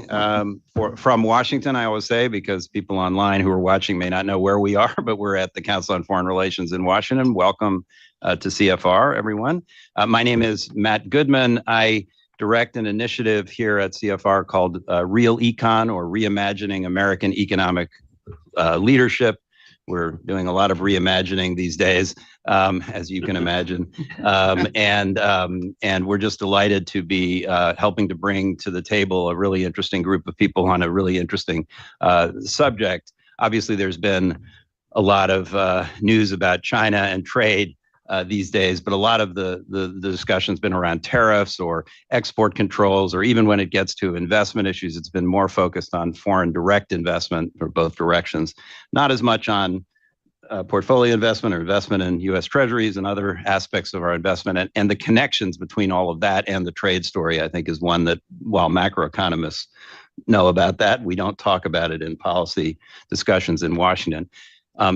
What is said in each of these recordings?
from Washington, I always say, because people online who are watching may not know where we are, but we're at the Council on Foreign Relations in Washington. Welcome to CFR, everyone. My name is Matt Goodman. I direct an initiative here at CFR called Real Econ, or Reimagining American Economic Leadership. We're doing a lot of reimagining these days, as you can imagine. And we're just delighted to be helping to bring to the table a really interesting group of people on a really interesting subject. Obviously, there's been a lot of news about China and trade these days, but a lot of the discussion's been around tariffs or export controls, or even when it gets to investment issues, it's been more focused on foreign direct investment for both directions, not as much on portfolio investment or investment in U.S. treasuries and other aspects of our investment. And the connections between all of that and the trade story, I think, is one that, while macroeconomists know about that, we don't talk about it in policy discussions in Washington.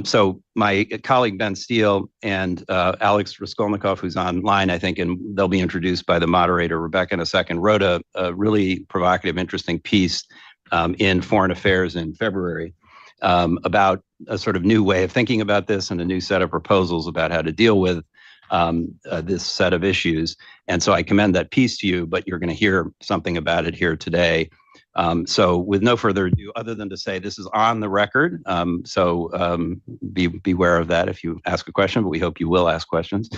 So my colleague Ben Steele and Alex Raskolnikov, who's online, I think, and they'll be introduced by the moderator, Rebecca, in a second, wrote a really provocative, interesting piece in Foreign Affairs in February about a sort of new way of thinking about this and a new set of proposals about how to deal with this set of issues. And so I commend that piece to you, but you're going to hear something about it here today. So with no further ado, other than to say this is on the record, so beware of that if you ask a question, but we hope you will ask questions.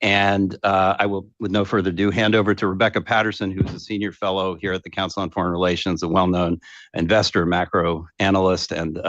And I will, with no further ado, hand over to Rebecca Patterson, who's a senior fellow here at the Council on Foreign Relations, a well-known investor, macro analyst, and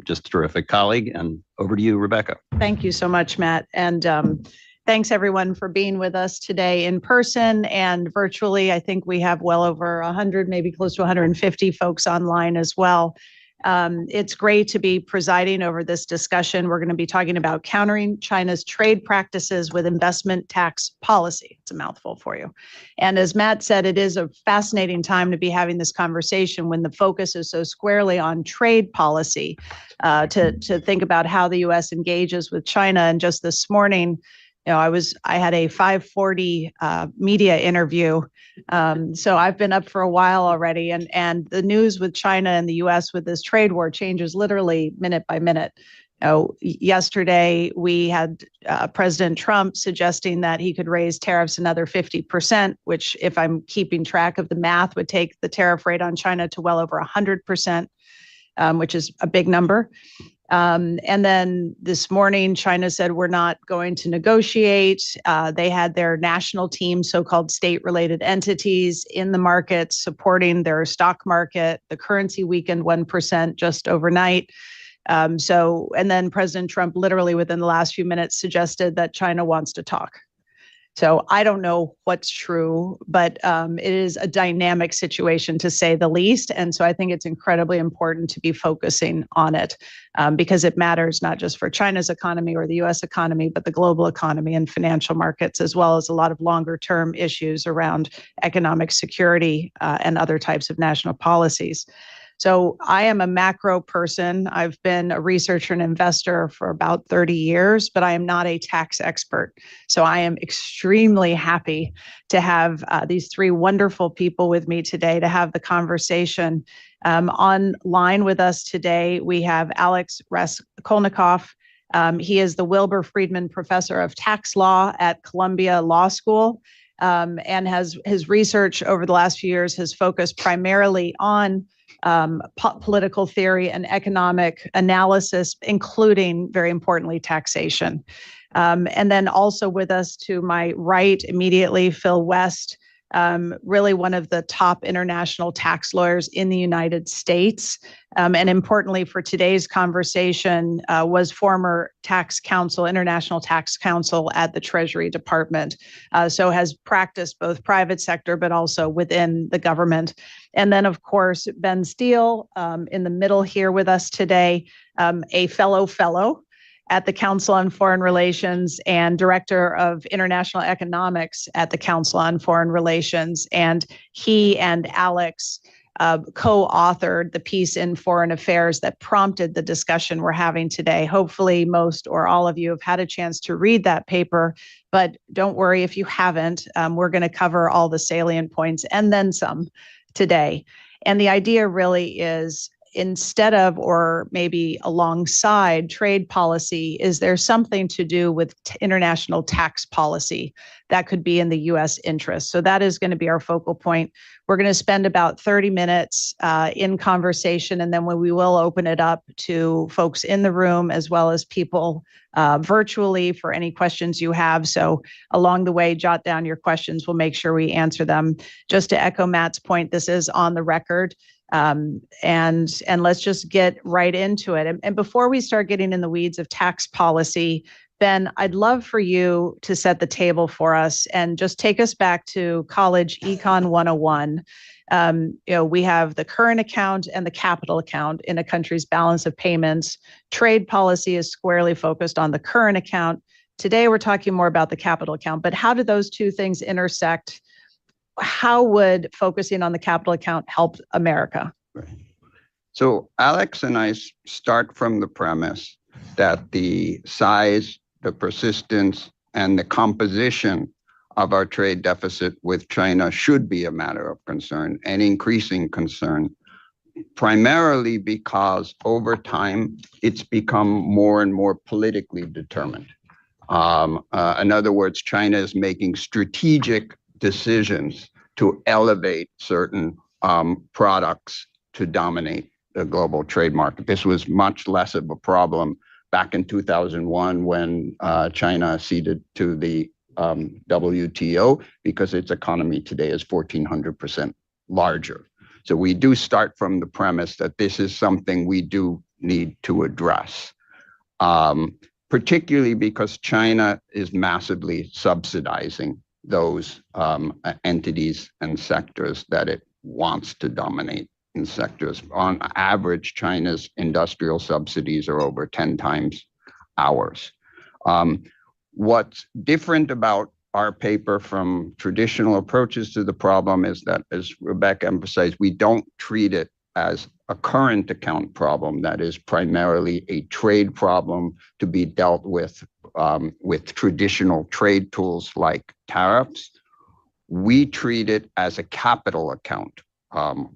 just a terrific colleague. And over to you, Rebecca. Thank you so much, Matt. And thanks, everyone, for being with us today in person and virtually. I think we have well over 100, maybe close to 150 folks online as well. It's great to be presiding over this discussion. We're going to be talking about countering China's trade practices with investment tax policy. It's a mouthful for you. And as Matt said, it is a fascinating time to be having this conversation when the focus is so squarely on trade policy, to think about how the U.S. engages with China. And just this morning, I had a 5:40 media interview. So I've been up for a while already. And the news with China and the U.S. with this trade war changes literally minute by minute. Yesterday, we had President Trump suggesting that he could raise tariffs another 50%, which, if I'm keeping track of the math, would take the tariff rate on China to well over 100%, which is a big number. And then this morning, China said, we're not going to negotiate. They had their national team, so-called state-related entities, in the market supporting their stock market. The currency weakened 1% just overnight. And then President Trump, literally within the last few minutes, suggested that China wants to talk. So I don't know what's true, but it is a dynamic situation, to say the least. And so I think it's incredibly important to be focusing on it because it matters not just for China's economy or the U.S. economy, but the global economy and financial markets, as well as a lot of longer term issues around economic security and other types of national policies. So I am a macro person. I've been a researcher and investor for about 30 years, but I am not a tax expert. So I am extremely happy to have these three wonderful people with me today to have the conversation. Online with us today, we have Alex Raskolnikov. He is the Wilbur Friedman Professor of Tax Law at Columbia Law School, and his research over the last few years has focused primarily on political theory and economic analysis, including, very importantly, taxation. And then also with us to my right immediately, Phil West, really one of the top international tax lawyers in the United States. And importantly for today's conversation, was former tax counsel, international tax counsel at the Treasury Department. So has practiced both private sector, but also within the government. And then, of course, Ben Steele in the middle here with us today, a fellow at the Council on Foreign Relations and Director of International Economics at the Council on Foreign Relations. And he and Alex co-authored the piece in Foreign Affairs that prompted the discussion we're having today. Hopefully most or all of you have had a chance to read that paper, but don't worry if you haven't. We're going to cover all the salient points and then some today. And the idea really is, instead of, or maybe alongside trade policy, is there something to do with international tax policy that could be in the U.S. interest? So that is going to be our focal point. We're going to spend about 30 minutes in conversation, and then we will open it up to folks in the room as well as people virtually for any questions you have. So along the way, jot down your questions. We'll make sure we answer them. Just to echo Matt's point, this is on the record. And let's just get right into it. And before we start getting in the weeds of tax policy, Ben, I'd love for you to set the table for us and just take us back to college Econ 101. We have the current account and the capital account in a country's balance of payments. Trade policy is squarely focused on the current account. Today, we're talking more about the capital account, but how do those two things intersect? How would focusing on the capital account help America? Right. So Alex and I start from the premise that the size, the persistence, and the composition of our trade deficit with China should be a matter of concern and increasing concern, primarily because over time, it's become more and more politically determined. In other words, China is making strategic decisions to elevate certain products to dominate the global trade market. This was much less of a problem back in 2001 when China ceded to the WTO, because its economy today is 1,400% larger. So we do start from the premise that this is something we do need to address, particularly because China is massively subsidizing those entities and sectors that it wants to dominate in sectors. On average, China's industrial subsidies are over 10 times ours. What's different about our paper from traditional approaches to the problem is that, as Rebecca emphasized, we don't treat it as a current account problem that is primarily a trade problem to be dealt with traditional trade tools like tariffs. We treat it as a capital account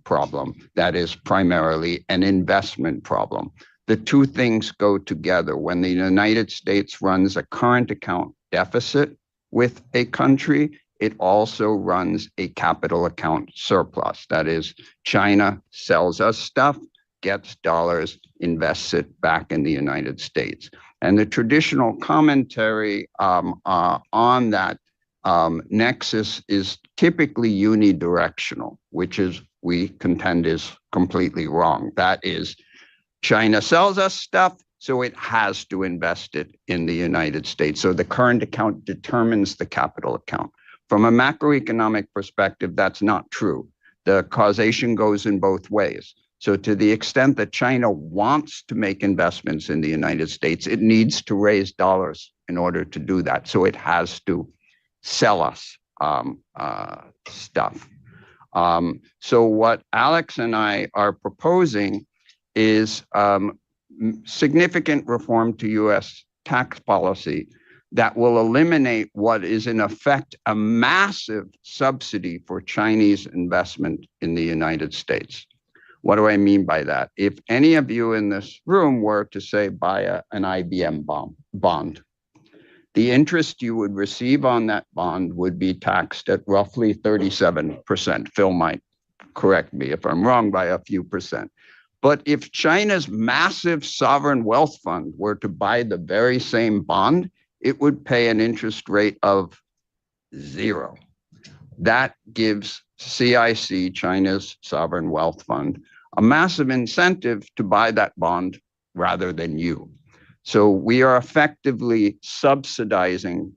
problem that is primarily an investment problem. The two things go together. When the United States runs a current account deficit with a country, it also runs a capital account surplus. That is, China sells us stuff, gets dollars, invests it back in the United States. And the traditional commentary on that nexus is typically unidirectional, which is, we contend, is completely wrong. That is, China sells us stuff, so it has to invest it in the United States. So the current account determines the capital account. From a macroeconomic perspective, that's not true. The causation goes in both ways. So to the extent that China wants to make investments in the United States, it needs to raise dollars in order to do that. So it has to sell us stuff. So what Alex and I are proposing is significant reform to U.S. tax policy that will eliminate what is in effect a massive subsidy for Chinese investment in the United States. What do I mean by that? If any of you in this room were to, say, buy an IBM bond, the interest you would receive on that bond would be taxed at roughly 37%. Phil might correct me if I'm wrong by a few percent. But if China's massive sovereign wealth fund were to buy the very same bond, it would pay an interest rate of 0. That gives CIC, China's sovereign wealth fund, a massive incentive to buy that bond rather than you. So we are effectively subsidizing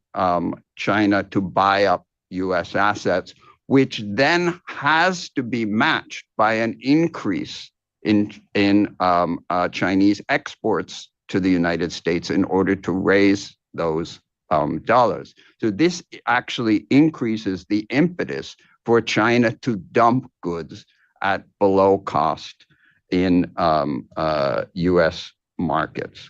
China to buy up US assets, which then has to be matched by an increase in Chinese exports to the United States in order to raise those dollars. So this actually increases the impetus for China to dump goods at below cost in US markets.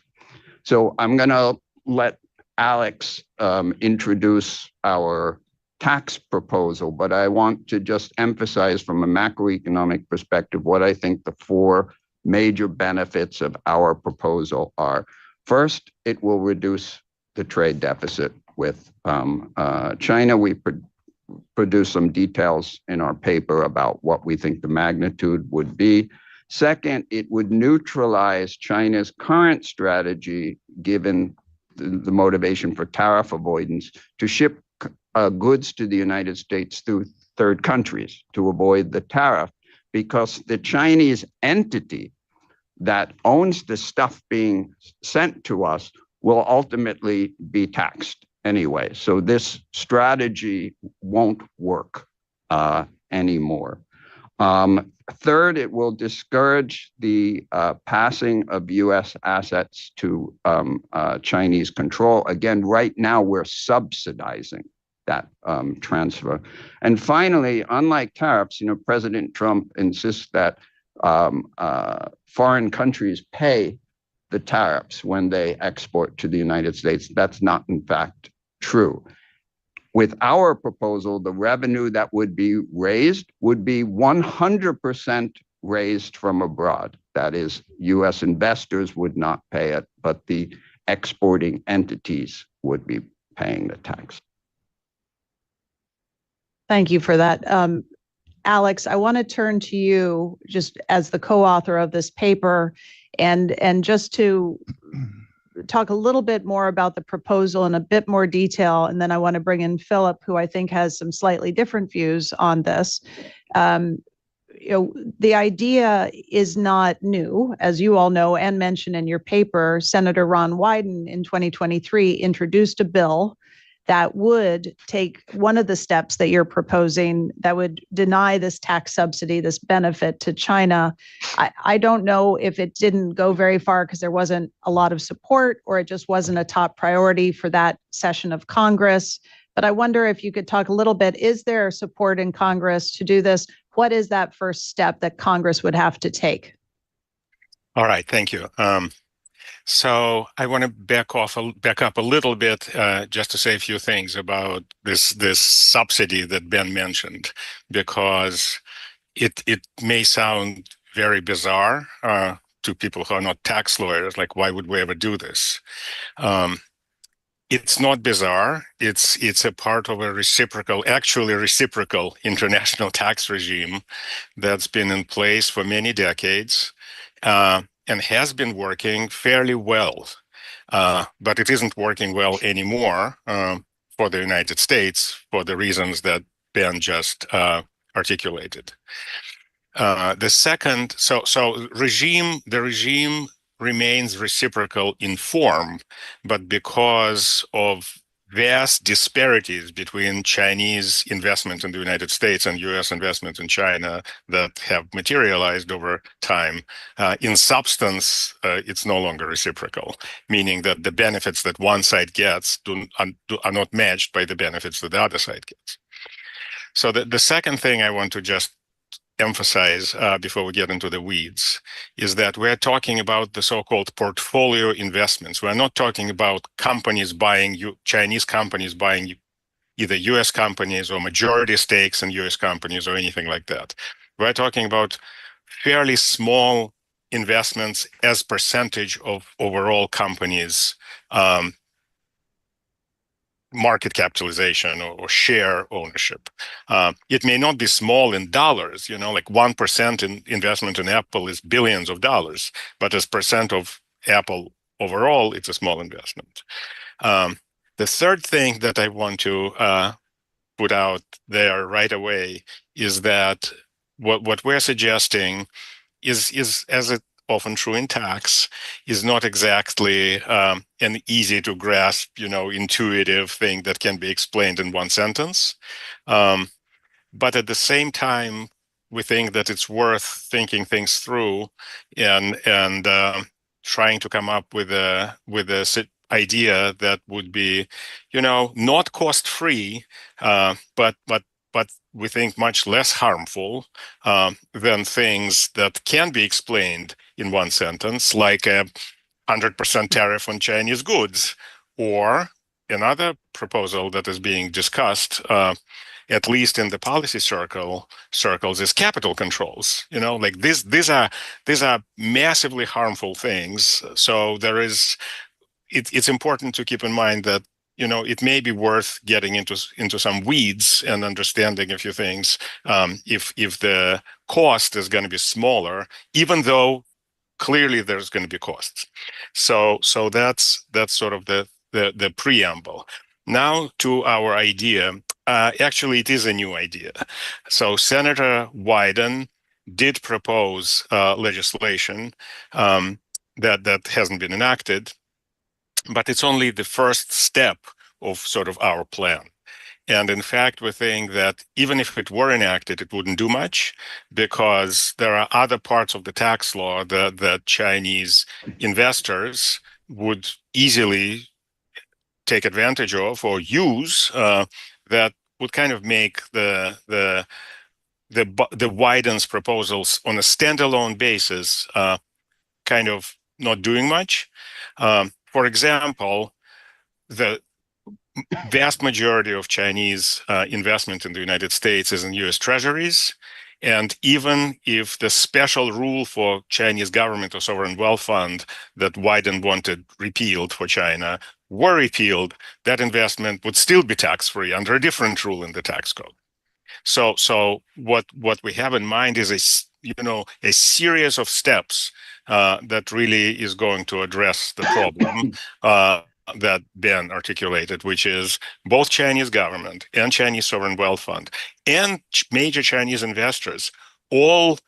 So I'm going to let Alex introduce our tax proposal, but I want to just emphasize from a macroeconomic perspective what I think the four major benefits of our proposal are. First, it will reduce the trade deficit with China. We produce some details in our paper about what we think the magnitude would be. Second, it would neutralize China's current strategy, given the motivation for tariff avoidance, to ship goods to the United States through third countries to avoid the tariff, because the Chinese entity that owns the stuff being sent to us will ultimately be taxed anyway. So this strategy won't work anymore. Third, it will discourage the passing of U.S. assets to Chinese control. Again, right now we're subsidizing that transfer. And finally, unlike tariffs, President Trump insists that foreign countries pay the tariffs when they export to the United States. That's not, in fact, true. With our proposal, the revenue that would be raised would be 100% raised from abroad. That is, U.S. investors would not pay it, but the exporting entities would be paying the tax. Thank you for that. Alex, I want to turn to you just as the co-author of this paper and just to talk a little bit more about the proposal in a bit more detail. And then I want to bring in Philip, who I think has some slightly different views on this. The idea is not new, as you all know and mentioned in your paper. Senator Ron Wyden in 2023 introduced a bill that would take one of the steps that you're proposing that would deny this tax subsidy, this benefit to China. I don't know if it didn't go very far because there wasn't a lot of support or it just wasn't a top priority for that session of Congress. But I wonder if you could talk a little bit, is there support in Congress to do this? What is that first step that Congress would have to take? All right, thank you. So I want to back up a little bit just to say a few things about this subsidy that Ben mentioned, because it may sound very bizarre to people who are not tax lawyers. Like, why would we ever do this? It's not bizarre. It's a part of a reciprocal international tax regime that's been in place for many decades. And has been working fairly well, but it isn't working well anymore for the United States for the reasons that Ben just articulated. The regime remains reciprocal in form, but because of vast disparities between Chinese investment in the United States and U.S. investment in China that have materialized over time, in substance, it's no longer reciprocal, meaning that the benefits that one side gets are not matched by the benefits that the other side gets. So the second thing I want to just emphasize before we get into the weeds is that we're talking about the so-called portfolio investments. We're not talking about Chinese companies buying either US companies or majority stakes in US companies or anything like that. We're talking about fairly small investments as percentage of overall companies' market capitalization or share ownership. It may not be small in dollars, like 1% in investment in Apple is billions of dollars, but as percent of Apple overall, it's a small investment. The third thing that I want to put out there right away is that what we're suggesting is as it often true in tax, is not exactly an easy to grasp, intuitive thing that can be explained in one sentence. But at the same time, we think that it's worth thinking things through and trying to come up with a idea that would be, not cost-free, but we think much less harmful than things that can be explained in one sentence, like a 100% tariff on Chinese goods, or another proposal that is being discussed, at least in the policy circles, is capital controls. Like these are massively harmful things. So it's important to keep in mind that it may be worth getting into some weeds and understanding a few things if the cost is going to be smaller, even though clearly there's going to be costs. So that's sort of the preamble. Now to our idea. Actually, it is a new idea. So Senator Wyden did propose legislation that hasn't been enacted, but it's only the first step of sort of our plan. And in fact, we think that even if it were enacted, it wouldn't do much, because there are other parts of the tax law that Chinese investors would easily take advantage of or use that would kind of make the Wyden's proposals on a standalone basis kind of not doing much. For example, the vast majority of Chinese investment in the United States is in U.S. Treasuries. And even if the special rule for Chinese government or sovereign wealth fund that Wyden wanted repealed for China were repealed, that investment would still be tax-free under a different rule in the tax code. So what we have in mind is a series of steps that really is going to address the problem that Ben articulated, which is both Chinese government and Chinese sovereign wealth fund and major Chinese investors all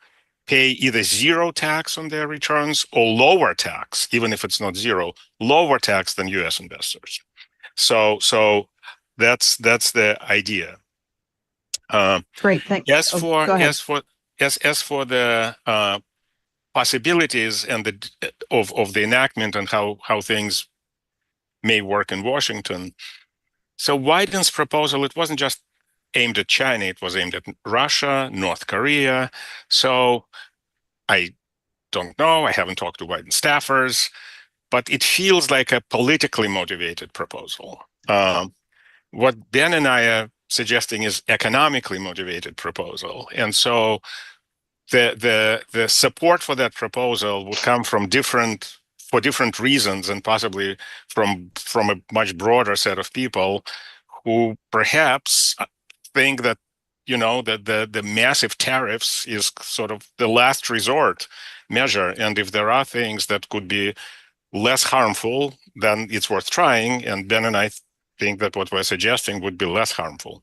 pay either zero tax on their returns or lower tax, even if it's not zero, lower tax than U.S. investors. So that's the idea. Great, thanks. As for the possibilities and of the enactment and how things may work in Washington. So Wyden's proposal, it wasn't just aimed at China, it was aimed at Russia, North Korea. So I don't know, I haven't talked to Wyden staffers, but it feels like a politically motivated proposal. What Ben and I are suggesting is economically motivated proposal. And so the support for that proposal would come from different reasons, and possibly from a much broader set of people who perhaps think that that the massive tariffs is sort of the last resort measure, and if there are things that could be less harmful, then it's worth trying. And Ben and I think that what we're suggesting would be less harmful.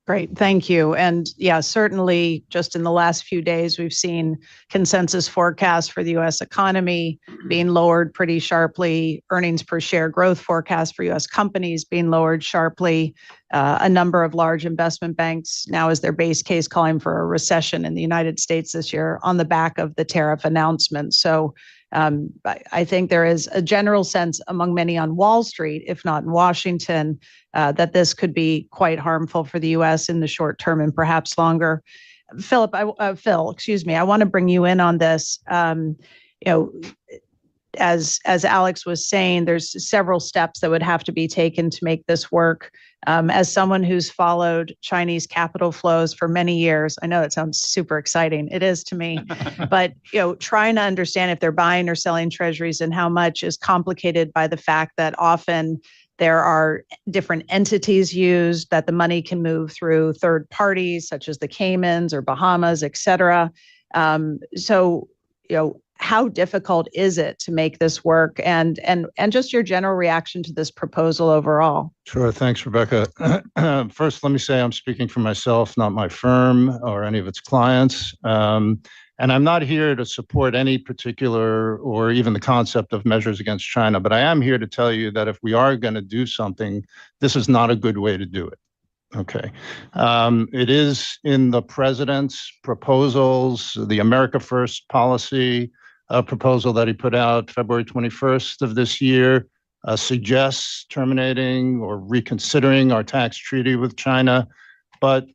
Great, thank you. And yeah, certainly just in the last few days, we've seen consensus forecasts for the U.S. economy being lowered pretty sharply, earnings per share growth forecasts for U.S. companies being lowered sharply. A number of large investment banks now as their base case calling for a recession in the United States this year on the back of the tariff announcement. So I think there is a general sense among many on Wall Street, if not in Washington, that this could be quite harmful for the U.S. in the short term and perhaps longer. Phil, I want to bring you in on this. As Alex was saying, there's several steps that would have to be taken to make this work. As someone who's followed Chinese capital flows for many years, I know it sounds super exciting. It is to me, but trying to understand if they're buying or selling treasuries and how much is complicated by the fact that often there are different entities used, that the money can move through third parties such as the Caymans or Bahamas, et cetera. How difficult is it to make this work, and just your general reaction to this proposal overall? Sure. Thanks, Rebecca. First, let me say I'm speaking for myself, not my firm or any of its clients. And I'm not here to support any particular or even the concept of measures against China, but I am here to tell you that if we are going to do something, this is not a good way to do it. Okay. It is in the president's proposals, the America First policy proposal that he put out February 21st of this year, suggests terminating or reconsidering our tax treaty with China. But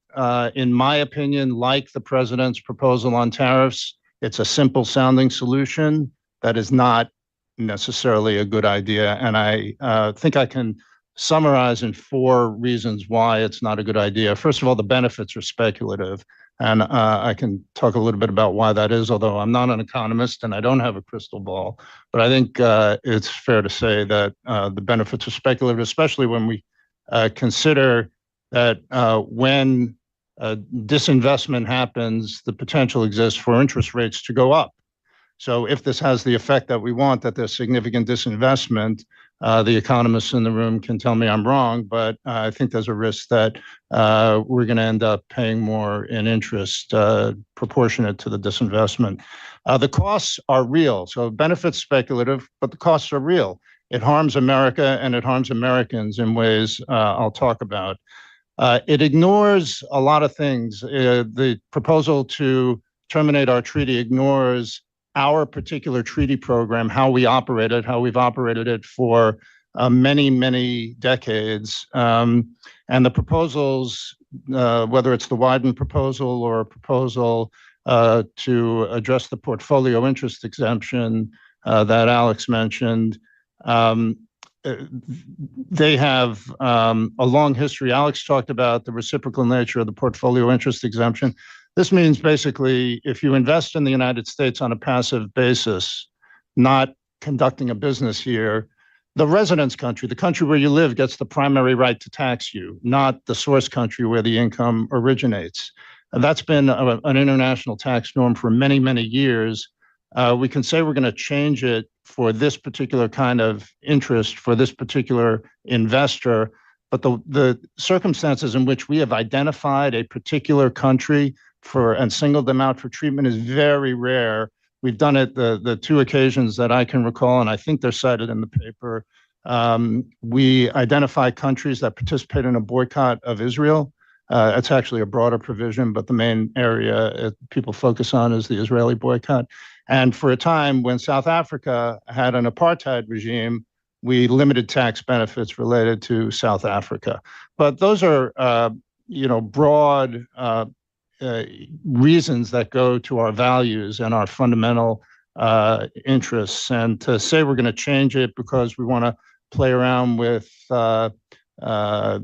in my opinion, like the president's proposal on tariffs, it's a simple sounding solution that is not necessarily a good idea. And I think I can summarize in 4 reasons why it's not a good idea. First of all, the benefits are speculative. And I can talk a little bit about why that is, although I'm not an economist and I don't have a crystal ball. But I think it's fair to say that the benefits are speculative, especially when we consider that when disinvestment happens, the potential exists for interest rates to go up. So if this has the effect that we want, that there's significant disinvestment, the economists in the room can tell me I'm wrong, but I think there's a risk that we're going to end up paying more in interest proportionate to the disinvestment. The costs are real. So benefits speculative, but the costs are real. It harms America and it harms Americans in ways I'll talk about. It ignores a lot of things. The proposal to terminate our treaty ignores our particular treaty program, how we operate it, how we've operated it for many, many decades. And the proposals, whether it's the Wyden proposal or a proposal to address the portfolio interest exemption that Alex mentioned, they have a long history. Alex talked about the reciprocal nature of the portfolio interest exemption. This means basically if you invest in the United States on a passive basis, not conducting a business here, the residence country, the country where you live, gets the primary right to tax you, not the source country where the income originates. And that's been an international tax norm for many, many years. We can say we're going to change it for this particular kind of interest, for this particular investor, but the circumstances in which we have identified a particular country and singled them out for treatment is very rare. We've done it the 2 occasions that I can recall, and I think they're cited in the paper. We identify countries that participate in a boycott of Israel. It's actually a broader provision, but the main area people focus on is the Israeli boycott. And for a time when South Africa had an apartheid regime, we limited tax benefits related to South Africa. But those are, broad reasons that go to our values and our fundamental interests. And to say we're going to change it because we want to play around with the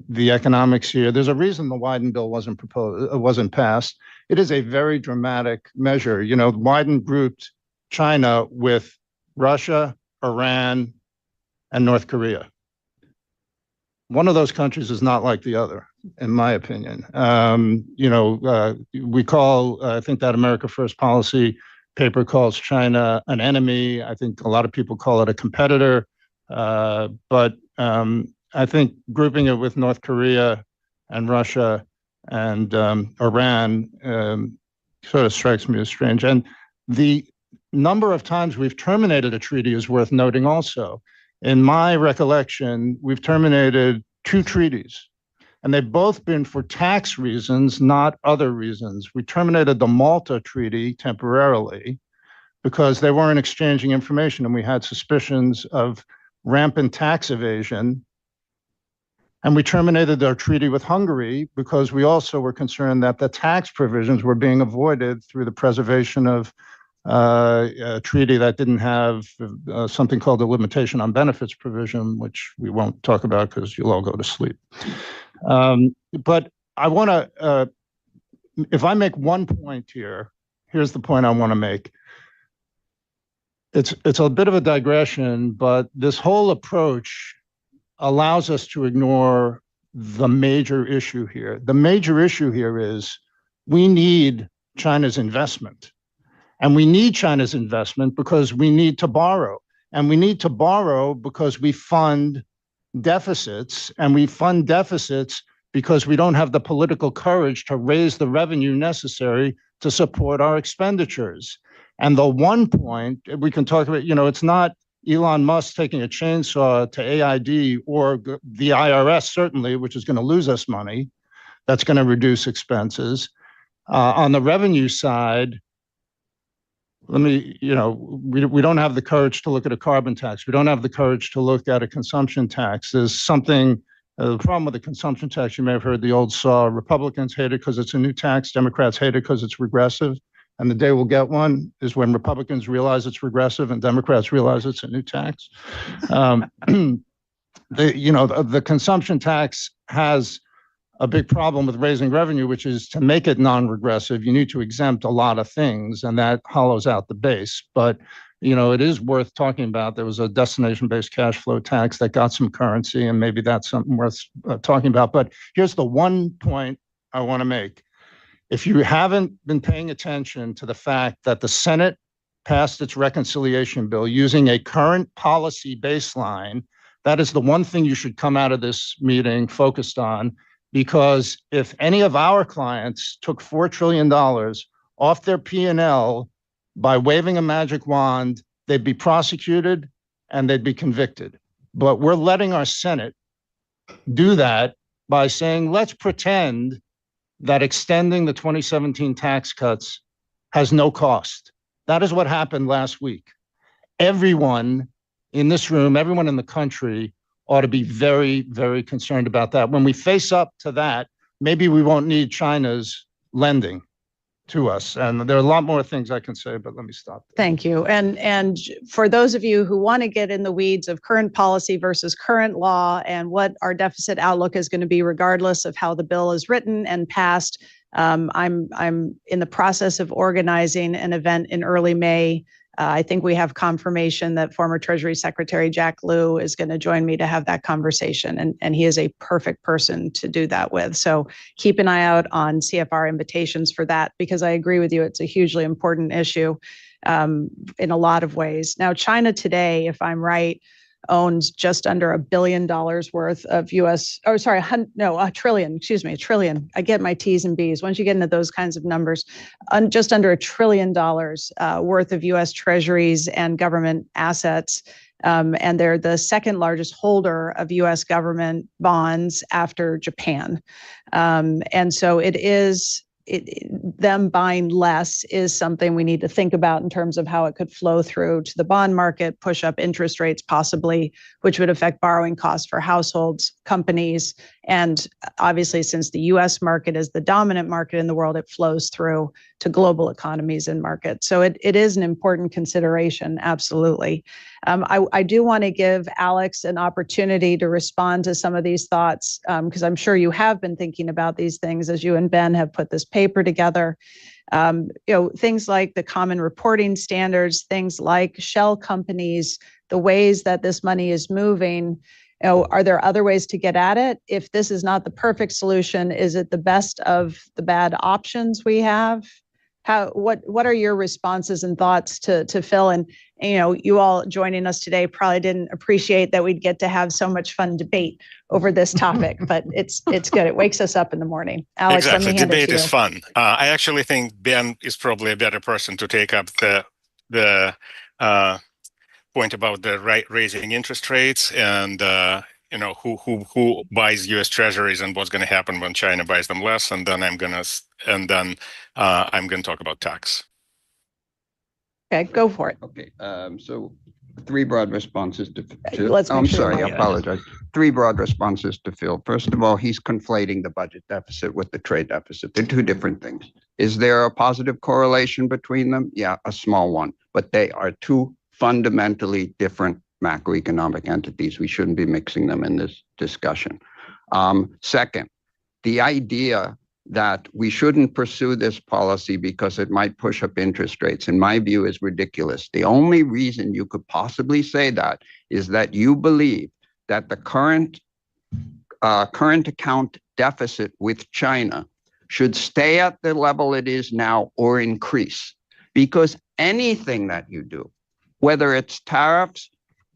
economics here, there's a reason the Wyden bill wasn't passed. It is a very dramatic measure. Wyden grouped China with Russia, Iran, and North Korea. One of those countries is not like the other, in my opinion. We call, I think that America First policy paper calls China an enemy. I think a lot of people call it a competitor. But I think grouping it with North Korea and Russia and Iran sort of strikes me as strange. And the number of times we've terminated a treaty is worth noting also. In my recollection, we've terminated 2 treaties, and they've both been for tax reasons, not other reasons. We terminated the Malta Treaty temporarily because they weren't exchanging information, and we had suspicions of rampant tax evasion. And we terminated our treaty with Hungary because we also were concerned that the tax provisions were being avoided through the preservation of a treaty that didn't have something called the limitation on benefits provision, which we won't talk about because you'll all go to sleep. But I want to, if I make one point here, here's the point I want to make. It's a bit of a digression, but this whole approach allows us to ignore the major issue here. The major issue here is we need China's investment. And we need China's investment because we need to borrow. And we need to borrow because we fund deficits. And we fund deficits because we don't have the political courage to raise the revenue necessary to support our expenditures. And the one point we can talk about, it's not Elon Musk taking a chainsaw to AID or the IRS, certainly, which is going to lose us money. That's going to reduce expenses. On the revenue side, we don't have the courage to look at a carbon tax. We don't have the courage to look at a consumption tax. There's something, the problem with the consumption tax, you may have heard the old saw, Republicans hate it because it's a new tax, Democrats hate it because it's regressive. And the day we'll get one is when Republicans realize it's regressive and Democrats realize it's a new tax. the consumption tax has a big problem with raising revenue, which is to make it non-regressive, you need to exempt a lot of things, and that hollows out the base. But it is worth talking about. There was a destination-based cash flow tax that got some currency, and maybe that's something worth talking about. But here's the one point I want to make. If you haven't been paying attention to the fact that the Senate passed its reconciliation bill using a current policy baseline, that is the one thing you should come out of this meeting focused on, because if any of our clients took $4 trillion off their P&L by waving a magic wand, they'd be prosecuted and they'd be convicted. But we're letting our Senate do that by saying, let's pretend that extending the 2017 tax cuts has no cost. That is what happened last week. Everyone in this room, everyone in the country ought to be very, very concerned about that. When we face up to that, maybe we won't need China's lending to us. And there are a lot more things I can say, but let me stop there. Thank you. And for those of you who want to get in the weeds of current policy versus current law and what our deficit outlook is going to be, regardless of how the bill is written and passed, I'm in the process of organizing an event in early May. I think we have confirmation that former Treasury Secretary Jack Lew is going to join me to have that conversation, and he is a perfect person to do that with. So keep an eye out on CFR invitations for that, because I agree with you, it's a hugely important issue in a lot of ways. Now, China today, if I'm right, owns just under $1 billion worth of U.S. Oh, sorry, a trillion. Excuse me, a trillion. I get my T's and B's. Once you get into those kinds of numbers, just under $1 trillion worth of U.S. Treasuries and government assets, and they're the second largest holder of U.S. government bonds after Japan, and so it is. Them buying less is something we need to think about in terms of how it could flow through to the bond market, push up interest rates possibly, which would affect borrowing costs for households, companies, and obviously, since the U.S. market is the dominant market in the world, it flows through to global economies and markets. So it is an important consideration, absolutely. I do want to give Alex an opportunity to respond to some of these thoughts, because I'm sure you have been thinking about these things as you and Ben have put this paper together. Things like the common reporting standards, things like shell companies, the ways that this money is moving. Are there other ways to get at it? If this is not the perfect solution, is it the best of the bad options we have? What are your responses and thoughts to Phil? And you all joining us today probably didn't appreciate that we'd get to have so much fun debate over this topic, but it's good. It wakes us up in the morning. Alex, exactly. Let me hand Debate it to is you. fun. I actually think Ben is probably a better person to take up the point about the raising interest rates and who buys U.S. Treasuries and what's going to happen when China buys them less, and then I'm going to talk about tax. Okay, go for it. Okay, so three broad responses to Let's make I'm sure sorry, I we're- apologize. Three broad responses to Phil. First of all, he's conflating the budget deficit with the trade deficit. They're two different things. Is there a positive correlation between them? Yeah, a small one, but they are two fundamentally different macroeconomic entities. We shouldn't be mixing them in this discussion. Second, the idea that we shouldn't pursue this policy because it might push up interest rates, in my view, is ridiculous. The only reason you could possibly say that is that you believe that the current account deficit with China should stay at the level it is now or increase. Because anything that you do, whether it's tariffs,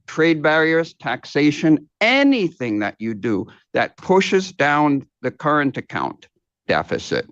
trade barriers, taxation, anything that you do that pushes down the current account deficit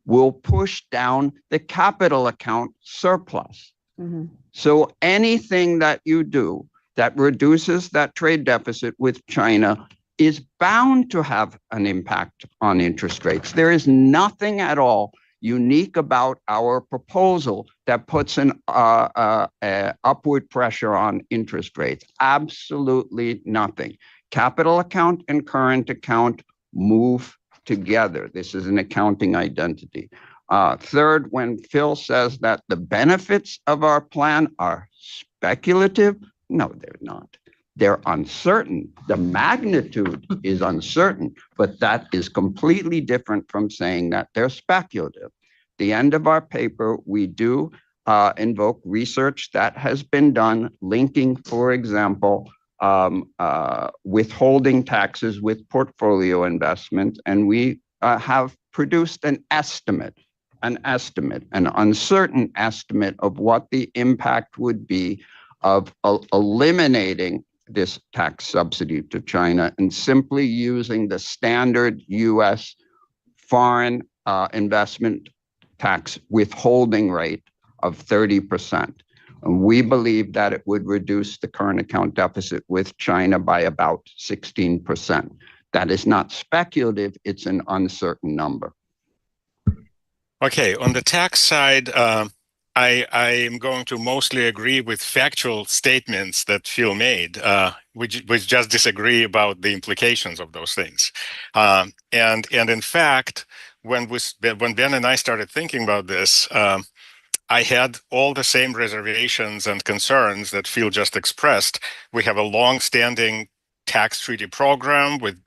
will push down the capital account surplus. Mm-hmm. So anything that you do that reduces that trade deficit with China is bound to have an impact on interest rates. There is nothing at all unique about our proposal that puts an upward pressure on interest rates. Absolutely nothing. Capital account and current account move together. This is an accounting identity. Third, when Phil says that the benefits of our plan are speculative, no, they're not. They're uncertain. The magnitude is uncertain, but that is completely different from saying that they're speculative. The end of our paper, we do invoke research that has been done linking, for example, withholding taxes with portfolio investment, and we have produced an uncertain estimate of what the impact would be of eliminating this tax subsidy to China and simply using the standard U.S. foreign investment tax withholding rate of 30%. And we believe that it would reduce the current account deficit with China by about 16%. That is not speculative, it's an uncertain number. Okay, on the tax side, I am going to mostly agree with factual statements that Phil made. We just disagree about the implications of those things. And in fact, when Ben and I started thinking about this, I had all the same reservations and concerns that Phil just expressed. We have a long-standing tax treaty program with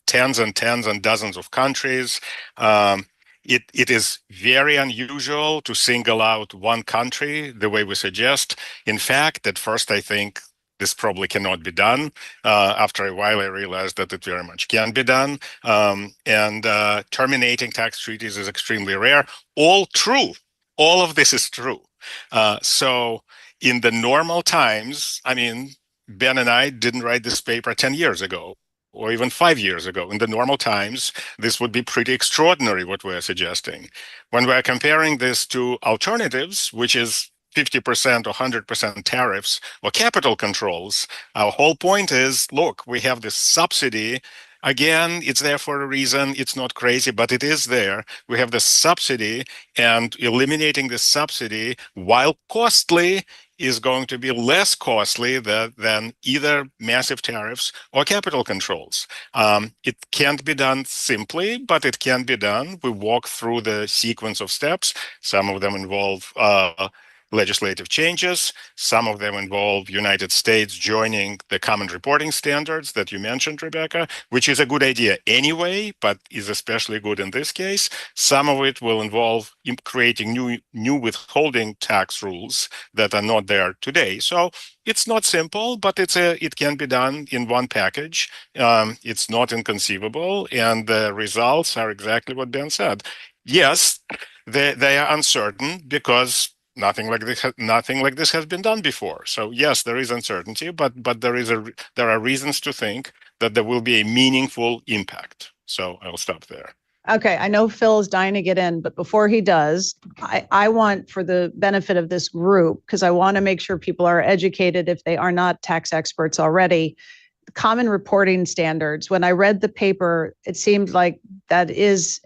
tens and tens and dozens of countries. It is very unusual to single out one country the way we suggest. In fact, at first, I think this probably cannot be done. After a while, I realized that it very much can be done. And terminating tax treaties is extremely rare. All true. All of this is true. So in the normal times, I mean, Ben and I didn't write this paper 10 years ago, or even 5 years ago. In the normal times, this would be pretty extraordinary, what we're suggesting. When we're comparing this to alternatives, which is 50% or 100% tariffs or capital controls, our whole point is, look, we have this subsidy. Again, it's there for a reason. It's not crazy, but it is there. We have the subsidy, and eliminating the subsidy, while costly, is going to be less costly than either massive tariffs or capital controls. It can't be done simply, but it can be done. We walk through the sequence of steps. Some of them involve legislative changes. Some of them involve United States joining the common reporting standards that you mentioned, Rebecca, which is a good idea anyway, but is especially good in this case. Some of it will involve creating new withholding tax rules that are not there today. So it's not simple, but it can be done in one package. It's not inconceivable, and the results are exactly what Ben said. Yes, they are uncertain because nothing like this has been done before. So yes, there is uncertainty, but there are reasons to think that there will be a meaningful impact. So I'll stop there. Okay, I know Phil is dying to get in, but before he does, I want, for the benefit of this group, because I want to make sure people are educated if they are not tax experts already, common reporting standards. When I read the paper, it seemed like that is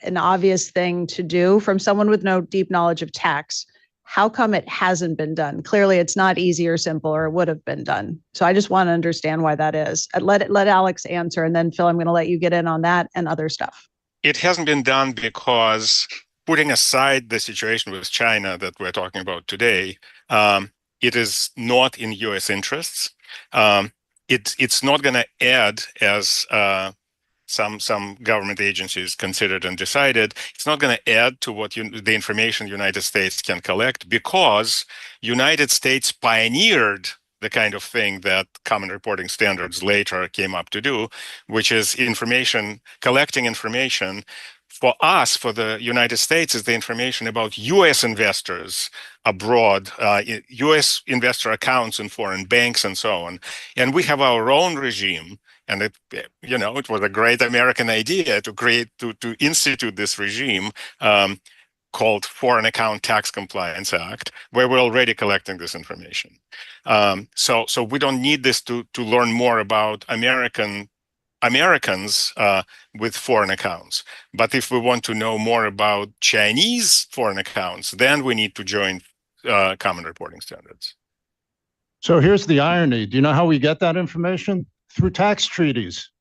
an obvious thing to do from someone with no deep knowledge of tax. How come it hasn't been done? Clearly, it's not easy or simple, or it would have been done. So I just want to understand why that is. Let Alex answer, and then Phil, I'm going to let you get in on that and other stuff. It hasn't been done because, putting aside the situation with China that we're talking about today, it is not in U.S. interests. It's not going to add, as some government agencies considered and decided, it's not going to add to what the information United States can collect, because United States pioneered the kind of thing that common reporting standards later came up to do, which is collecting information. For us, for the United States, is the information about U.S. investors abroad, U.S. investor accounts in foreign banks, and so on. And we have our own regime. And it was a great American idea to institute this regime called Foreign Account Tax Compliance Act, where we're already collecting this information. So we don't need this to learn more about Americans with foreign accounts. But if we want to know more about Chinese foreign accounts, then we need to join common reporting standards. So here's the irony. Do you know how we get that information? Through tax treaties.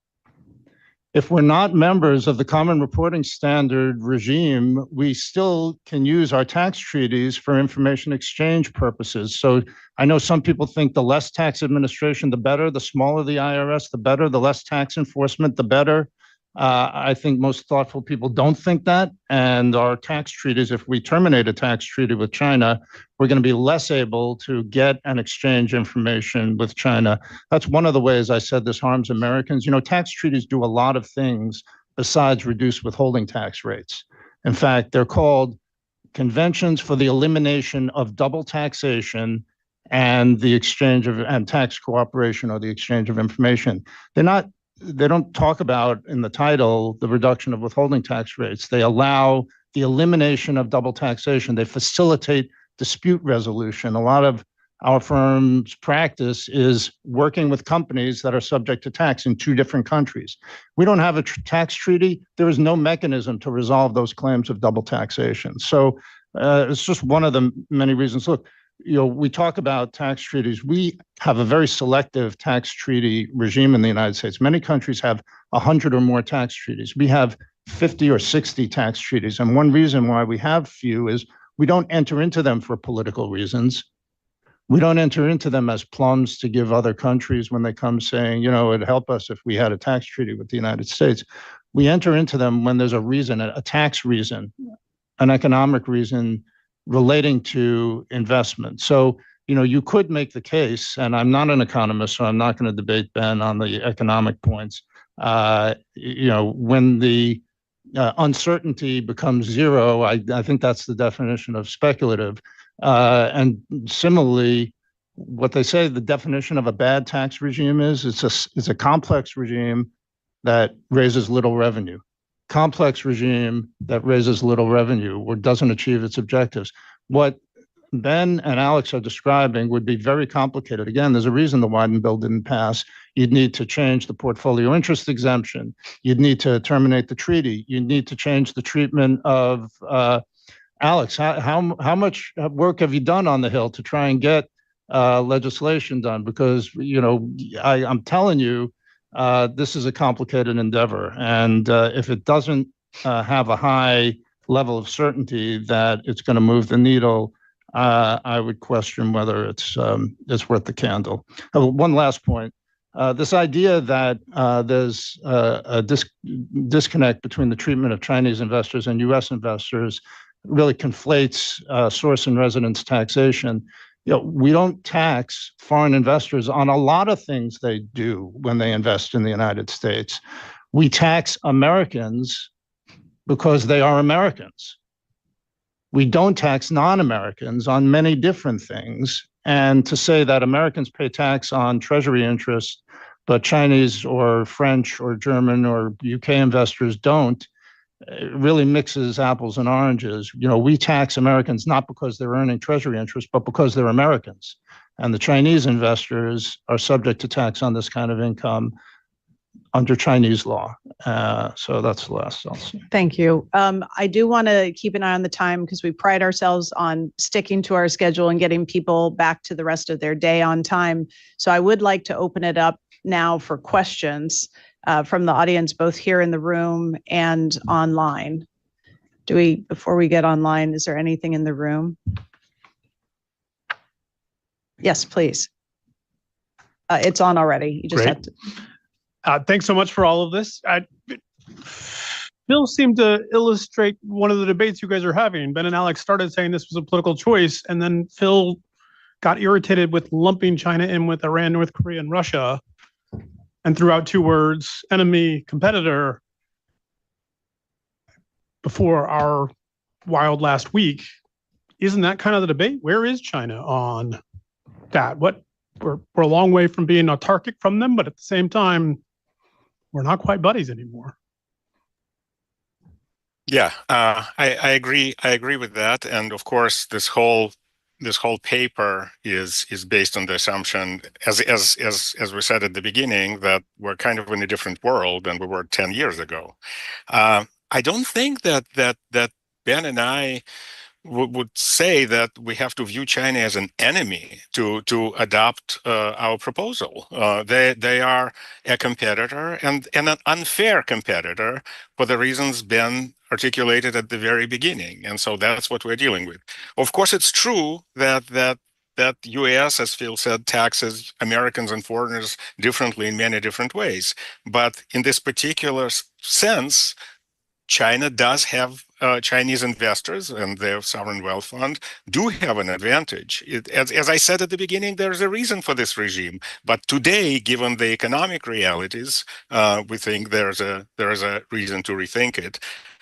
If we're not members of the Common Reporting Standard regime, we still can use our tax treaties for information exchange purposes. So I know some people think the less tax administration, the better, the smaller the IRS, the better, the less tax enforcement, the better. I think most thoughtful people don't think that. And our tax treaties, if we terminate a tax treaty with China, we're going to be less able to get and exchange information with China. That's one of the ways I said this harms Americans. Tax treaties do a lot of things besides reduce withholding tax rates. In fact, they're called conventions for the elimination of double taxation and the exchange of and tax cooperation or the exchange of information. They don't talk about in the title the reduction of withholding tax rates. They allow the elimination of double taxation. They facilitate dispute resolution. A lot of our firm's practice is working with companies that are subject to tax in two different countries. We don't have a tax treaty. There is no mechanism to resolve those claims of double taxation. So it's just one of the many reasons. Look, we talk about tax treaties. We have a very selective tax treaty regime in the United States. Many countries have 100 or more tax treaties. We have 50 or 60 tax treaties. And one reason why we have few is we don't enter into them for political reasons. We don't enter into them as plums to give other countries when they come saying, it'd help us if we had a tax treaty with the United States. We enter into them when there's a reason, a tax reason, an economic reason relating to investment. So, you could make the case, and I'm not an economist, so I'm not going to debate Ben on the economic points. When the uncertainty becomes zero, I think that's the definition of speculative. And similarly, what they say the definition of a bad tax regime is it's a complex regime that raises little revenue. Complex regime that raises little revenue or doesn't achieve its objectives. What Ben and Alex are describing would be very complicated. Again, there's a reason the Wyden bill didn't pass. You'd need to change the portfolio interest exemption. You'd need to terminate the treaty. You'd need to change the treatment of Alex. How much work have you done on the Hill to try and get legislation done? Because I'm telling you, this is a complicated endeavor, and if it doesn't have a high level of certainty that it's going to move the needle, I would question whether it's worth the candle. One last point: this idea that there's a disconnect between the treatment of Chinese investors and U.S. investors really conflates source and residence taxation. We don't tax foreign investors on a lot of things they do when they invest in the United States. We tax Americans because they are Americans. We don't tax non-Americans on many different things. And to say that Americans pay tax on treasury interest, but Chinese or French or German or UK investors don't, it really mixes apples and oranges. We tax Americans not because they're earning treasury interest, but because they're Americans. And the Chinese investors are subject to tax on this kind of income under Chinese law. So that's the last I'll say. Thank you. I do want to keep an eye on the time because we pride ourselves on sticking to our schedule and getting people back to the rest of their day on time. So I would like to open it up now for questions from the audience, both here in the room and online. Before we get online, is there anything in the room? Yes, please. It's on already. You just have to. Thanks so much for all of this. Phil seemed to illustrate one of the debates you guys are having. Ben and Alex started saying this was a political choice, and then Phil got irritated with lumping China in with Iran, North Korea, and Russia, and threw out two words, enemy, competitor, before our wild last week. Isn't that kind of the debate? Where is China on that? We're a long way from being autarkic from them, but at the same time, we're not quite buddies anymore. Yeah, I agree. I agree with that. And of course, this whole paper is based on the assumption, as we said at the beginning, that we're kind of in a different world than we were 10 years ago. I don't think that Ben and I would say that we have to view China as an enemy to adopt our proposal. They are a competitor and an unfair competitor for the reasons Ben articulated at the very beginning, and so that's what we're dealing with. Of course, it's true that U.S., as Phil said, taxes Americans and foreigners differently in many different ways, but in this particular sense, China does have Chinese investors and their sovereign wealth fund do have an advantage. As I said at the beginning, there's a reason for this regime. But today, given the economic realities, we think there's a reason to rethink it.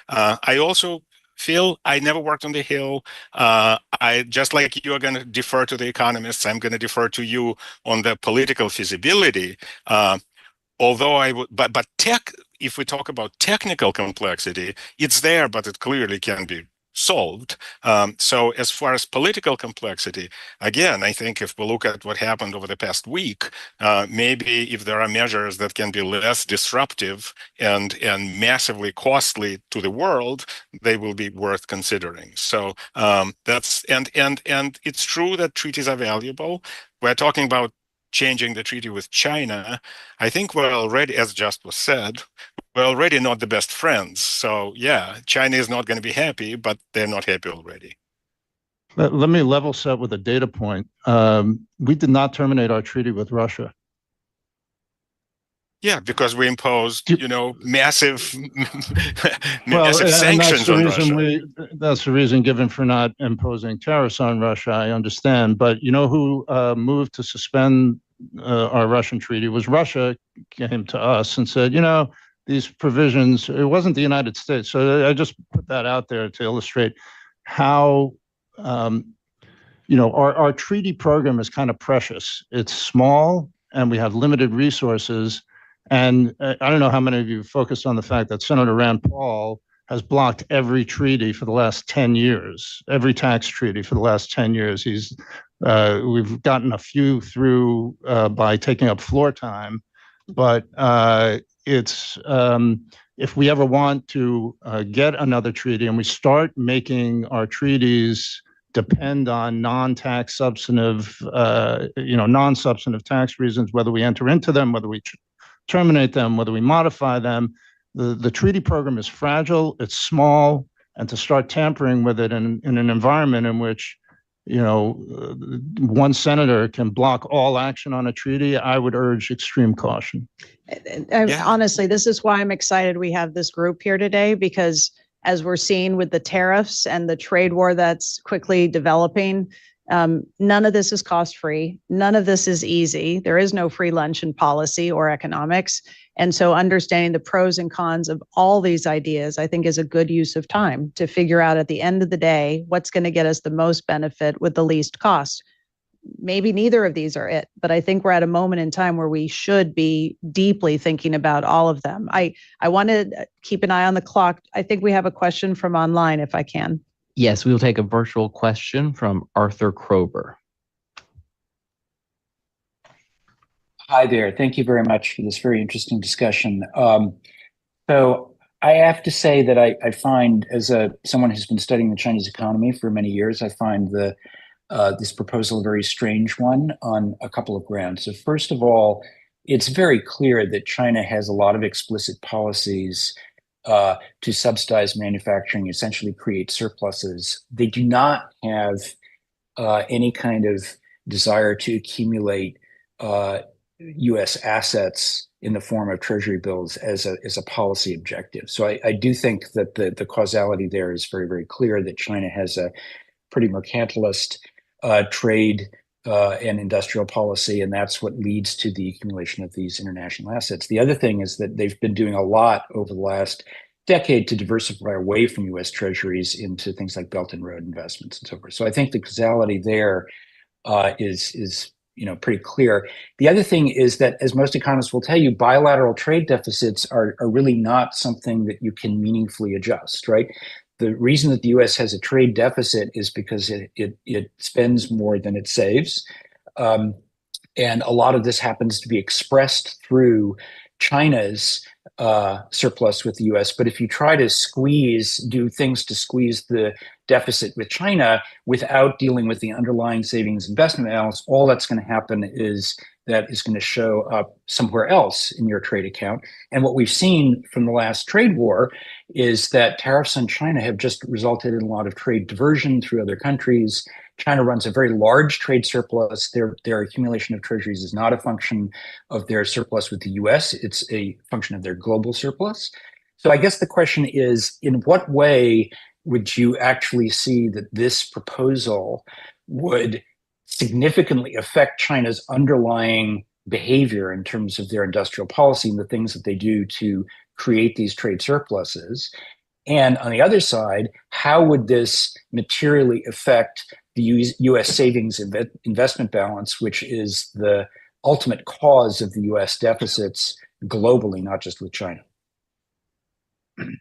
I also feel I never worked on the Hill. I just like you are going to defer to the economists, I'm going to defer to you on the political feasibility. Although I would, but if we talk about technical complexity, it's there, but it clearly can be solved. So as far as political complexity, again, I think if we look at what happened over the past week, maybe if there are measures that can be less disruptive and massively costly to the world, they will be worth considering. So that's and it's true that treaties are valuable. We're talking about changing the treaty with China. I think we're already, as just was said, we're already not the best friends. So yeah, China is not going to be happy, but they're not happy already. Let me level set with a data point. We did not terminate our treaty with Russia. Yeah, because we imposed, massive, massive sanctions on Russia. That's the reason given for not imposing tariffs on Russia. I understand, but you know who moved to suspend our Russian treaty was Russia. Came to us and said, these provisions. It wasn't the United States. So I just put that out there to illustrate how our treaty program is kind of precious. It's small and we have limited resources. And I don't know how many of you focused on the fact that Senator Rand Paul has blocked every treaty for the last 10 years, every tax treaty for the last 10 years. We've gotten a few through by taking up floor time, but if we ever want to get another treaty and we start making our treaties depend on non-tax substantive, non-substantive tax reasons, whether we enter into them, whether we terminate them, whether we modify them. The treaty program is fragile, it's small, and to start tampering with it in an environment in which, one senator can block all action on a treaty, I would urge extreme caution. Honestly, this is why I'm excited we have this group here today, because as we're seeing with the tariffs and the trade war that's quickly developing, none of this is cost-free. None of this is easy. There is no free lunch in policy or economics. And so understanding the pros and cons of all these ideas, I think, is a good use of time to figure out at the end of the day, what's going to get us the most benefit with the least cost. Maybe neither of these are it, but I think we're at a moment in time where we should be deeply thinking about all of them. I want to keep an eye on the clock. I think we have a question from online, if I can. Yes, we will take a virtual question from Arthur Krober. Hi there. Thank you very much for this very interesting discussion. So I have to say that I find, as someone who's been studying the Chinese economy for many years, I find this proposal a very strange one on a couple of grounds. So first of all, it's very clear that China has a lot of explicit policies to subsidize manufacturing, essentially create surpluses. They do not have any kind of desire to accumulate U.S. assets in the form of treasury bills as a policy objective. So I do think that the causality there is very, very clear, that China has a pretty mercantilist trade and industrial policy, and that's what leads to the accumulation of these international assets. The other thing is that they've been doing a lot over the last decade to diversify away from U.S. treasuries into things like Belt and Road investments and so forth. So I think the causality there is pretty clear. The other thing is that, as most economists will tell you, bilateral trade deficits are really not something that you can meaningfully adjust, right? The reason that the U.S. has a trade deficit is because it spends more than it saves. And a lot of this happens to be expressed through China's surplus with the U.S. But if you try to do things to squeeze the deficit with China without dealing with the underlying savings investment balance, all that's going to happen is that is going to show up somewhere else in your trade account. And what we've seen from the last trade war is that tariffs on China have just resulted in a lot of trade diversion through other countries. China runs a very large trade surplus. Their accumulation of treasuries is not a function of their surplus with the US. It's a function of their global surplus. So I guess the question is, in what way would you actually see that this proposal would significantly affect China's underlying behavior in terms of their industrial policy and the things that they do to create these trade surpluses? And on the other side, how would this materially affect the US savings investment balance, which is the ultimate cause of the US deficits globally, not just with China?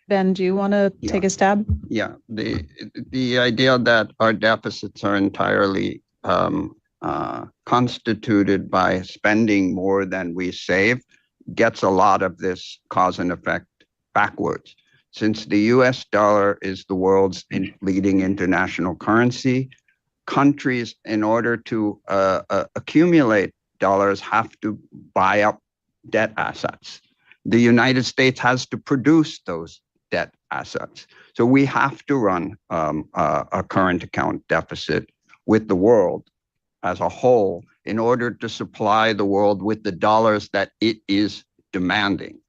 Ben, do you want to take a stab? Yeah, the idea that our deficits are entirely constituted by spending more than we save gets a lot of this cause and effect backwards. Since the US dollar is the world's leading international currency, countries, in order to accumulate dollars, have to buy up debt assets. The United States has to produce those debt assets. So we have to run a current account deficit with the world as a whole in order to supply the world with the dollars that it is demanding.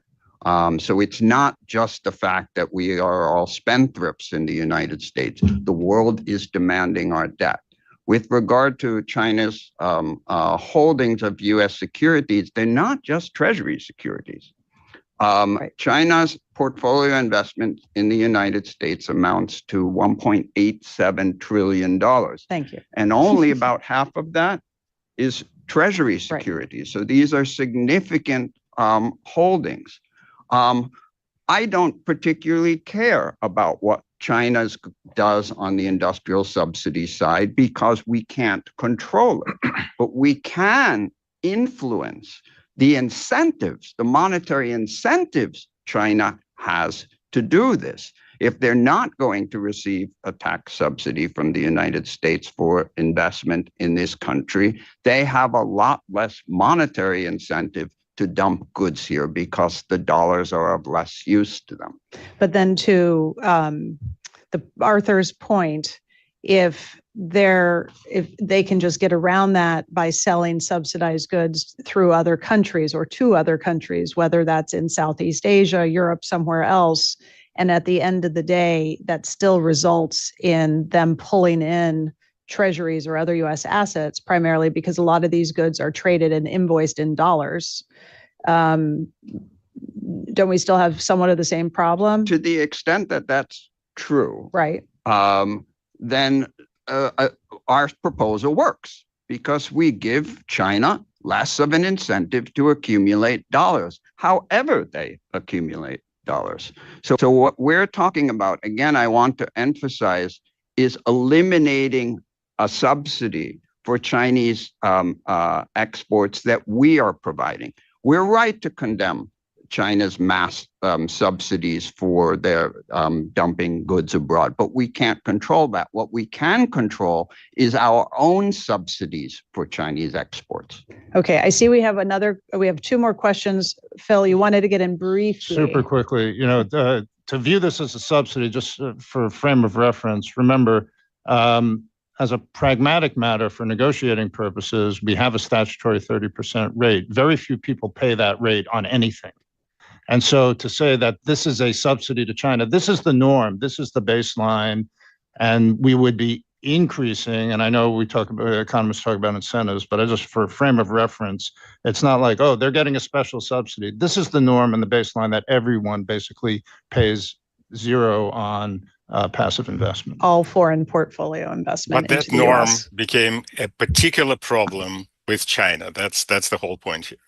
So it's not just the fact that we are all spendthrifts in the United States. The world is demanding our debt. With regard to China's holdings of US securities, they're not just treasury securities. China's portfolio investment in the United States amounts to $1.87 trillion. Thank you. And only about half of that is treasury securities. So these are significant holdings. I don't particularly care about what China does on the industrial subsidy side because we can't control it, but we can influence the incentives, the monetary incentives China has to do this. If they're not going to receive a tax subsidy from the United States for investment in this country, they have a lot less monetary incentive to dump goods here because the dollars are of less use to them. But then to Arthur's point, if they can just get around that by selling subsidized goods through other countries or to other countries, whether that's in Southeast Asia, Europe, somewhere else, and at the end of the day, that still results in them pulling in treasuries or other US assets, primarily because a lot of these goods are traded and invoiced in dollars. Don't we still have somewhat of the same problem? To the extent that that's true, right? Then our proposal works because we give China less of an incentive to accumulate dollars, however they accumulate dollars. So what we're talking about, again, I want to emphasize, is eliminating a subsidy for Chinese exports that we are providing. We're right to condemn China's mass subsidies for their dumping goods abroad, but we can't control that. What we can control is our own subsidies for Chinese exports. Okay, I see we have two more questions. Phil, you wanted to get in briefly. Super quickly, to view this as a subsidy, just for a frame of reference, remember, as a pragmatic matter for negotiating purposes, we have a statutory 30% rate. Very few people pay that rate on anything. And so to say that this is a subsidy to China, this is the norm, this is the baseline, and we would be increasing, and I know economists talk about incentives, but just for a frame of reference, it's not like, oh, they're getting a special subsidy. This is the norm and the baseline that everyone basically pays zero on passive investment. All foreign portfolio investment. But that norm became a particular problem with China. That's the whole point here.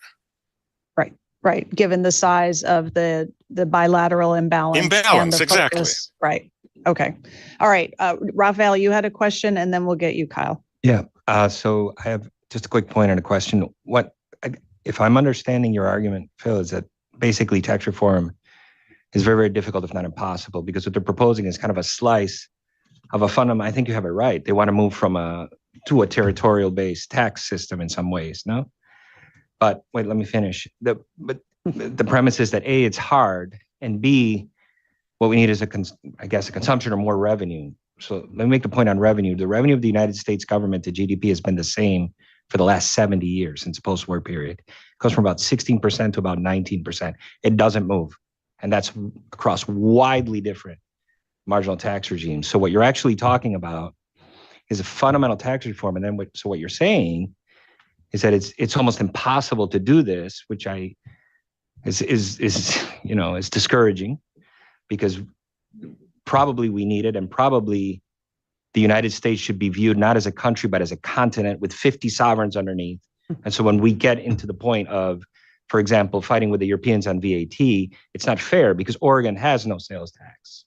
Right. Given the size of the bilateral imbalance. Imbalance, exactly. Right. Okay. All right. Rafael, you had a question, and then we'll get you, Kyle. Yeah. So I have just a quick point and a question. If I'm understanding your argument, Phil, is that basically tax reform is very, very difficult, if not impossible, because what they're proposing is kind of a slice a fundamental. I think you have it right. They want to move to a territorial-based tax system in some ways. No, but wait, let me finish. But the premise is that A, it's hard, and B, what we need is a consumption or more revenue. So let me make the point on revenue. The revenue of the United States government to GDP has been the same for the last 70 years since the post-war period. It goes from about 16% to about 19%. It doesn't move. And that's across widely different marginal tax regimes. So what you're actually talking about is a fundamental tax reform. And then what you're saying is that it's almost impossible to do this, which is discouraging, because probably we need it, and probably the United States should be viewed not as a country, but as a continent with 50 sovereigns underneath. And so when we get into the point of, for example, fighting with the Europeans on VAT, it's not fair because Oregon has no sales tax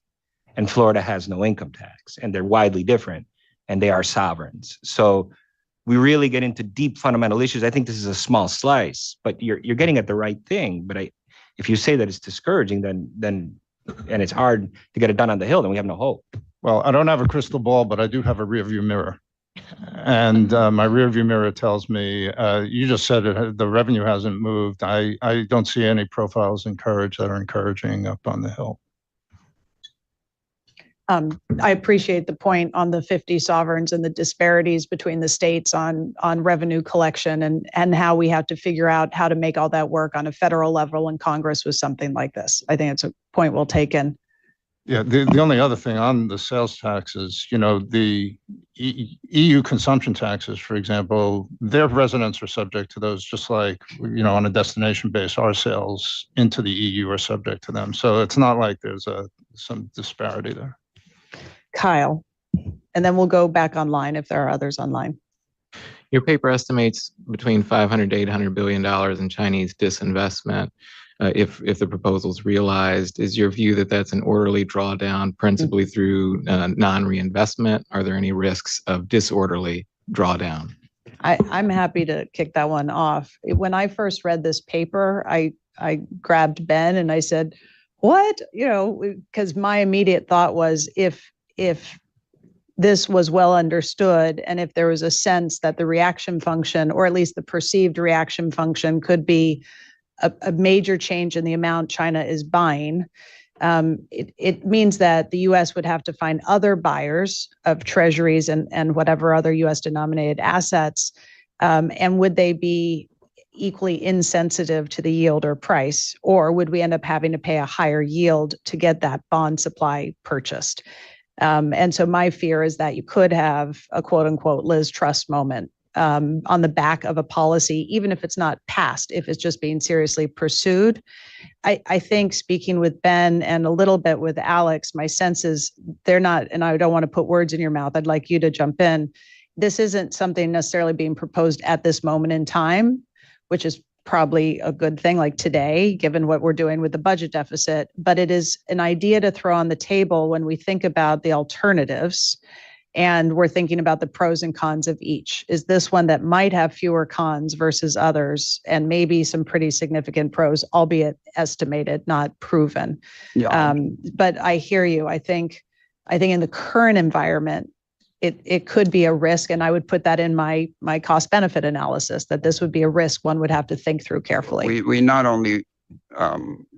and Florida has no income tax, and they're widely different, and they are sovereigns. So we really get into deep fundamental issues. I think this is a small slice, but you're getting at the right thing. But if you say that it's discouraging, then and it's hard to get it done on the Hill, then we have no hope. Well, I don't have a crystal ball, but I do have a rear view mirror. And my rear view mirror tells me, you just said the revenue hasn't moved. I don't see any profiles that are encouraging up on the Hill. I appreciate the point on the 50 sovereigns and the disparities between the states on revenue collection and how we have to figure out how to make all that work on a federal level in Congress with something like this. I think it's a point well taken. Yeah, the only other thing on the sales taxes, the EU consumption taxes, for example, their residents are subject to those, just like, on a destination base, our sales into the EU are subject to them. So it's not like there's some disparity there. Kyle, and then we'll go back online if there are others online. Your paper estimates between $500 to $800 billion in Chinese disinvestment if the proposal is realized. Is your view that that's an orderly drawdown, principally through non-reinvestment? Are there any risks of disorderly drawdown? I'm happy to kick that one off. When I first read this paper, I grabbed Ben and I said, what? Because my immediate thought was if this was well understood, and if there was a sense that the reaction function, or at least the perceived reaction function, could be a major change in the amount China is buying, it means that the U.S. would have to find other buyers of treasuries and whatever other U.S. denominated assets, and would they be equally insensitive to the yield or price, or would we end up having to pay a higher yield to get that bond supply purchased? And so my fear is that you could have a quote unquote Liz Truss moment on the back of a policy, even if it's not passed, if it's just being seriously pursued. I think, speaking with Ben and a little bit with Alex, my sense is they're not, and I don't want to put words in your mouth, I'd like you to jump in. This isn't something necessarily being proposed at this moment in time, which is probably a good thing, like today, given what we're doing with the budget deficit, but it is an idea to throw on the table when we think about the alternatives and we're thinking about the pros and cons of each. Is this one that might have fewer cons versus others, and maybe some pretty significant pros, albeit estimated, not proven? Yeah. But I hear you. I think in the current environment, it could be a risk, and I would put that in my cost benefit analysis, that this would be a risk one would have to think through carefully. We not only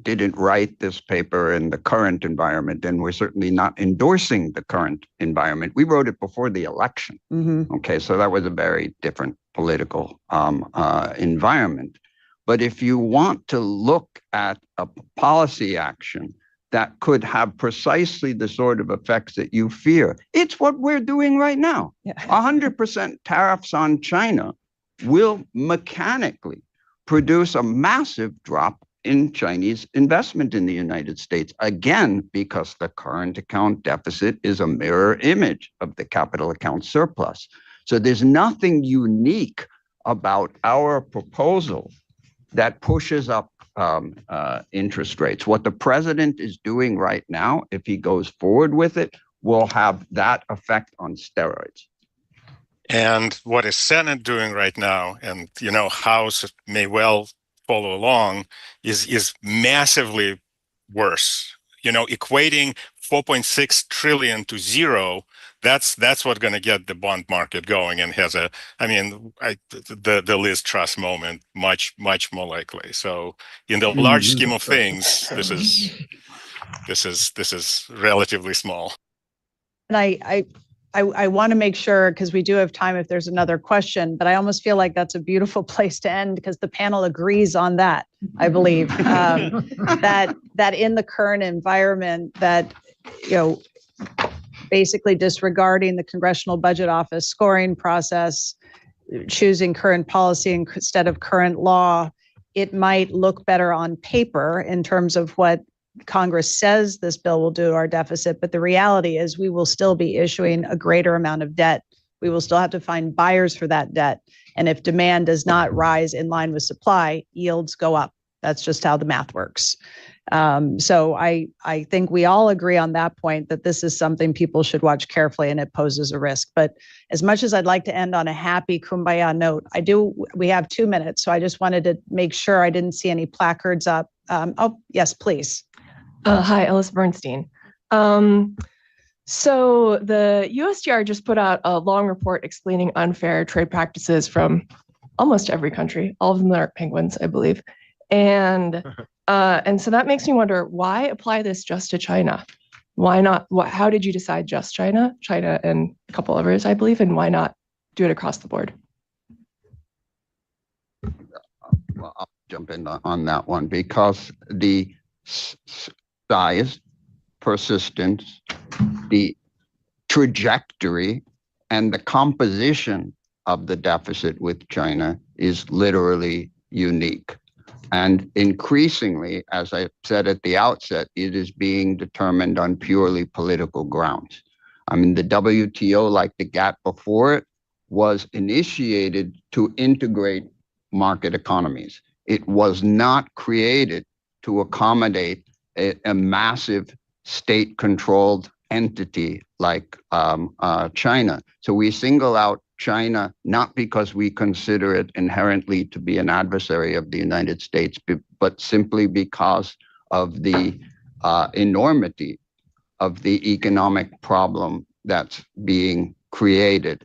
didn't write this paper in the current environment, and we're certainly not endorsing the current environment. We wrote it before the election. Mm-hmm. Okay, so that was a very different political environment. But if you want to look at a policy action that could have precisely the sort of effects that you fear, it's what we're doing right now. 100% tariffs on China will mechanically produce a massive drop in Chinese investment in the United States, again, because the current account deficit is a mirror image of the capital account surplus. So there's nothing unique about our proposal that pushes up interest rates. What the president is doing right now, if he goes forward with it, will have that effect on steroids. And what is Senate doing right now, and House may well follow along, is massively worse. Equating 4.6 trillion to zero that's what's going to get the bond market going and has the Liz Truss moment much more likely. So in the large scheme of things, this is relatively small. And I want to make sure, because we do have time if there's another question, but I almost feel like that's a beautiful place to end because the panel agrees on that, I believe, that in the current environment that, basically disregarding the Congressional Budget Office scoring process, choosing current policy instead of current law, it might look better on paper in terms of what Congress says this bill will do to our deficit, but the reality is we will still be issuing a greater amount of debt. We will still have to find buyers for that debt. And if demand does not rise in line with supply, yields go up. That's just how the math works. So I think we all agree on that point that this is something people should watch carefully and it poses a risk. But as much as I'd like to end on a happy kumbaya note, we have 2 minutes. So I just wanted to make sure I didn't see any placards up. Oh, yes, please. Hi, Ellis Bernstein. So the USTR just put out a long report explaining unfair trade practices from almost every country, all of them that are penguins, I believe. And so that makes me wonder, why apply this just to China? Why not? How did you decide just China and a couple others, I believe, and why not do it across the board? Well, I'll jump in on that one because the size, persistence, the trajectory, and the composition of the deficit with China is literally unique. And increasingly, as I said at the outset, it is being determined on purely political grounds. I mean, the WTO, like the GATT before it, was initiated to integrate market economies. It was not created to accommodate a massive state-controlled entity like China. So we single out China not because we consider it inherently to be an adversary of the United States, but simply because of the enormity of the economic problem that's being created,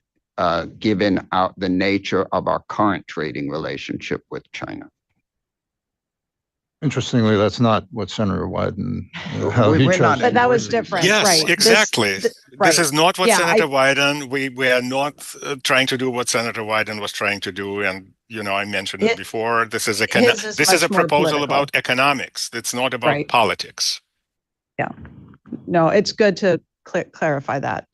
given the nature of our current trading relationship with China. Interestingly, that's not what Senator Wyden, how he chose. But that was different. Yes, right. exactly. This is not what Senator Wyden, we are not trying to do what Senator Wyden was trying to do. And, I mentioned it before. This is a proposal political. About economics. It's not about politics. Yeah. No, it's good to clarify that.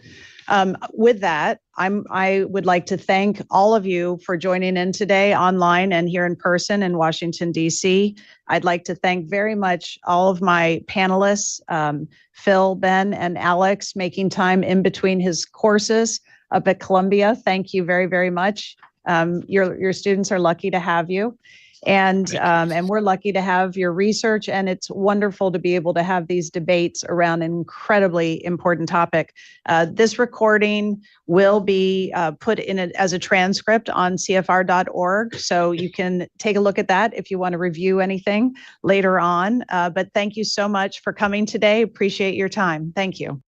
With that, I would like to thank all of you for joining in today online and here in person in Washington, D.C. I'd like to thank very much all of my panelists, Phil, Ben, and Alex, making time in between his courses up at Columbia. Thank you very, very much. Your students are lucky to have you. And we're lucky to have your research, and it's wonderful to be able to have these debates around an incredibly important topic. This recording will be put in as a transcript on CFR.org, so you can take a look at that if you want to review anything later on. But thank you so much for coming today. Appreciate your time. Thank you.